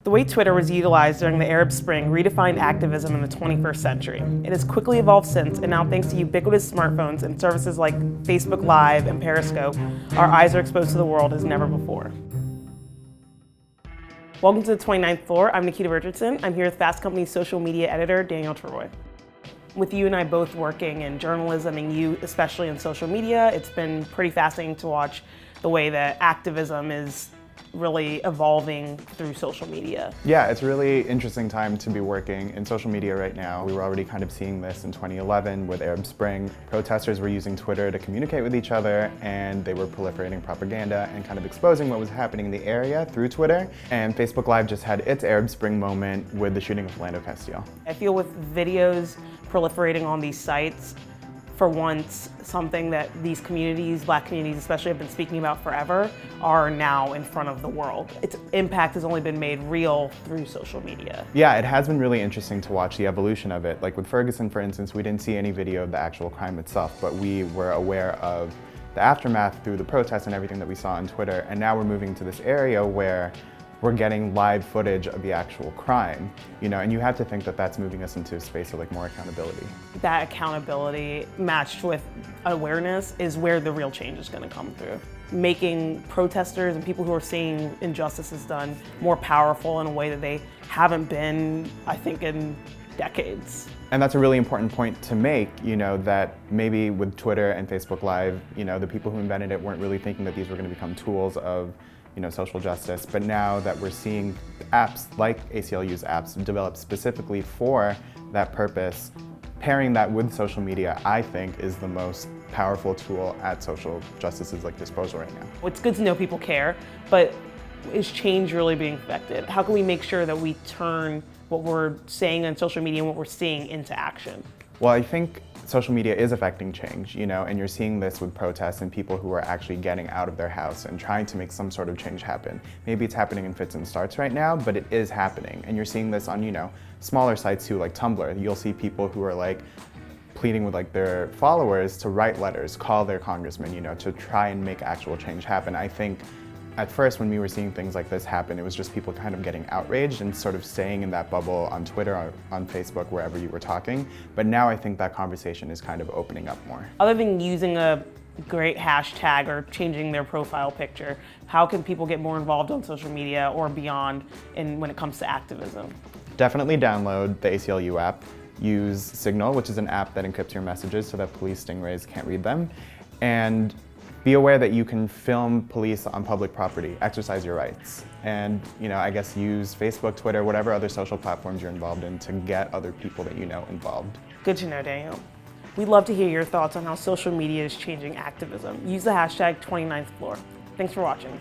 The way Twitter was utilized during the Arab Spring redefined activism in the 21st century. It has quickly evolved since, and now thanks to ubiquitous smartphones and services like Facebook Live and Periscope, our eyes are exposed to the world as never before. Welcome to the 29th floor. I'm Nikita Richardson. I'm here with Fast Company's social media editor, Daniel Troy. With you and I both working in journalism, and you especially in social media, it's been pretty fascinating to watch the way that activism is really evolving through social media. Yeah, it's a really interesting time to be working in social media right now. We were already kind of seeing this in 2011 with Arab Spring. Protesters were using Twitter to communicate with each other, and they were proliferating propaganda and kind of exposing what was happening in the area through Twitter. And Facebook Live just had its Arab Spring moment with the shooting of Philando Castile. I feel with videos proliferating on these sites, for once, something that these communities, Black communities especially, have been speaking about forever, are now in front of the world. Its impact has only been made real through social media. Yeah, it has been really interesting to watch the evolution of it. Like with Ferguson, for instance, we didn't see any video of the actual crime itself, but we were aware of the aftermath through the protests and everything that we saw on Twitter. And now we're moving to this area where we're getting live footage of the actual crime, and you have to think that that's moving us into a space of like more accountability. That accountability matched with awareness is where the real change is going to come through. Making protesters and people who are seeing injustices done more powerful in a way that they haven't been, I think, in decades. And that's a really important point to make, that maybe with Twitter and Facebook Live, the people who invented it weren't really thinking that these were going to become tools of social justice, but now that we're seeing apps like ACLU's apps developed specifically for that purpose, pairing that with social media, I think, is the most powerful tool at social justice's disposal right now. It's good to know people care, but is change really being affected? How can we make sure that we turn what we're saying on social media and what we're seeing into action? Well, I think social media is affecting change, and you're seeing this with protests and people who are actually getting out of their house and trying to make some sort of change happen. Maybe it's happening in fits and starts right now, but it is happening. And you're seeing this on, smaller sites too, like Tumblr. You'll see people who are pleading with their followers to write letters, call their congressman, to try and make actual change happen. I think at first, when we were seeing things like this happen, it was just people kind of getting outraged and sort of staying in that bubble on Twitter or on Facebook, wherever you were talking. But now I think that conversation is kind of opening up more. Other than using a great hashtag or changing their profile picture, how can people get more involved on social media or beyond when it comes to activism? Definitely download the ACLU app. Use Signal, which is an app that encrypts your messages so that police stingrays can't read them. And be aware that you can film police on public property, exercise your rights, and I guess use Facebook, Twitter, whatever other social platforms you're involved in to get other people that you know involved. Good to know, Daniel. We'd love to hear your thoughts on how social media is changing activism. Use the hashtag 29th floor. Thanks for watching.